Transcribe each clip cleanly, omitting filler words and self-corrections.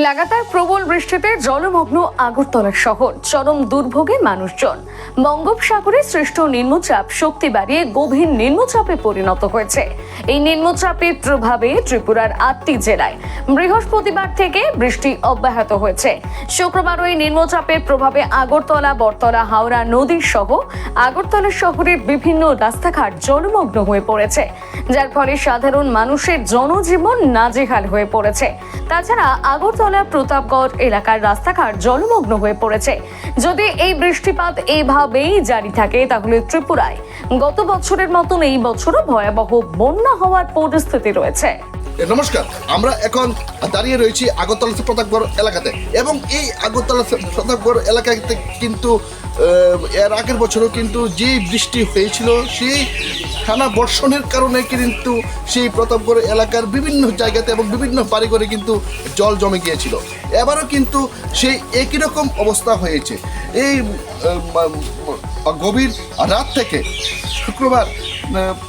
লাগাতার প্রবল বৃষ্টিতে জলমগ্ন আগরতলা শহর, চরম দুর্ভোগে মানুষজন। বঙ্গোপসাগরে সৃষ্ট নিম্নচাপ শক্তি বাড়িয়ে গভীর নিম্নচাপে পরিণত হয়েছে। এই নিম্নচাপের প্রভাবে ত্রিপুরার 8টি জেলায় বৃহস্পতিবার থেকে বৃষ্টি অব্যাহত হয়েছে। শুক্রবারও এই নিম্নচাপের প্রভাবে আগরতলা, বটতলা, হাওড়া নদী সহ আগরতলা শহরের বিভিন্ন রাস্তাঘাট জলমগ্ন হয়ে পড়েছে, যার ফলে সাধারণ মানুষের জনজীবন নাজেহাল হয়ে পড়েছে। তাছাড়া আগরতলা, প্রতাপগড় এলাকার রাস্তাঘাট জলমগ্ন হয়ে পড়েছে। যদি এই বৃষ্টিপাত এইভাবেই জারি থাকে, তাহলে ত্রিপুরায় গত বছরের মতন এই বছরও ভয়াবহ বন্যা হওয়ার পরিস্থিতি রয়েছে। নমস্কার, আমরা এখন দাঁড়িয়ে রয়েছি আগরতলা প্রতাপগড় এলাকাতে, এবং এই আগরতলা প্রতাপগড় এলাকাতে কিন্তু এর আগের বছরও কিন্তু যে বৃষ্টি হয়েছিল, সেই টানা বর্ষণের কারণে কিন্তু সেই প্রতাপগড় এলাকার বিভিন্ন জায়গাতে এবং বিভিন্ন বাড়িঘরে কিন্তু জল জমে গিয়েছিল। এবারও কিন্তু সেই একই রকম অবস্থা হয়েছে। এই গভীর রাত থেকে শুক্রবার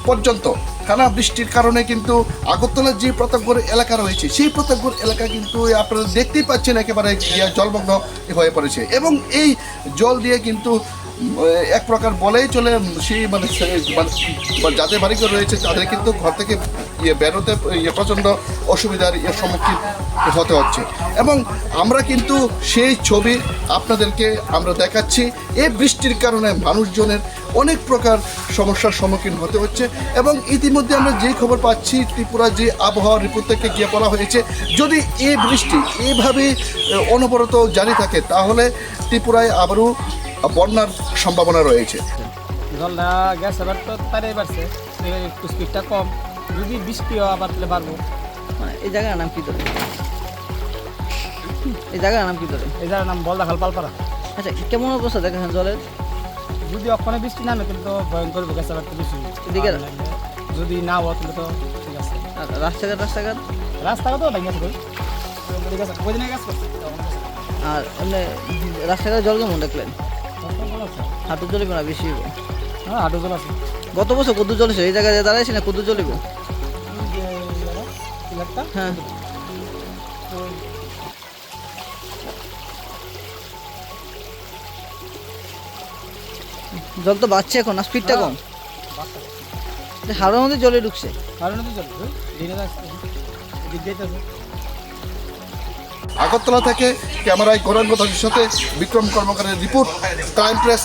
পর্যন্ত টানা বৃষ্টির কারণে কিন্তু আগরতলার যে প্রতাপগড় এলাকা রয়েছে, সেই প্রতাপগড় এলাকা কিন্তু আপনারা দেখতেই পাচ্ছেন একেবারে জলমগ্ন হয়ে পড়েছে। এবং এই জল দিয়ে কিন্তু এক প্রকার বলেই চলে, সেই মানে যাদের বাড়িঘর রয়েছে তাদের কিন্তু ঘর থেকে বেরোতে প্রচণ্ড অসুবিধার সম্মুখীন হতে হচ্ছে। এবং আমরা কিন্তু সেই ছবি আপনাদেরকে আমরা দেখাচ্ছি। এই বৃষ্টির কারণে মানুষজনের অনেক প্রকার সমস্যার সম্মুখীন হতে হচ্ছে। এবং ইতিমধ্যে আমরা যে খবর পাচ্ছি, ত্রিপুরা যে আবহাওয়া রিপোর্ট থেকে গিয়ে বলা হয়েছে, যদি এই বৃষ্টি এইভাবে অনবরত জারি থাকে, তাহলে ত্রিপুরায় আবারও বন্যার সম্ভাবনা রয়েছে। জলটা গ্যাস এবার তো তারাই বাড়ছে, একটু স্পিডটা কম, যদি বৃষ্টিও আবার তাহলে বাড়বো। মানে এই জায়গার নাম কি ধরে? এই জায়গার নাম কি ধরে? এই জায়গার নাম বলদাখাল পালপাড়া। আচ্ছা, কেমন অবস্থা দেখেন জলের? যদি অক্ষণে বৃষ্টি নামে তাহলে তো ভয়ঙ্কর গ্যাস এবার তো বেশি, এদিকে যদি না হওয়া তাহলে তো ঠিক আছে। আর রাস্তাঘাট রাস্তাঘাটও ভেঙে গেছে, ওই দিনে গ্যাস করছে। আর এমনি রাস্তাঘাটে জল কেমন দেখলেন? হাঁটু জলিব না বেশি? হ্যাঁ, হাঁটু জল আছে। গত বছর কত জল এই জায়গায় দাঁড়াইছি না, কত জলিব? হ্যাঁ, জল তো বাড়ছে এখন, আর স্পিডটা কম। হাওড়ার মধ্যে জলে ঢুকছে। আগরতলা থেকে ক্যামেরায় গৌরাঙ্গ দাসের সাথে বিক্রম কর্মকারের রিপোর্ট, টাইম প্রেস।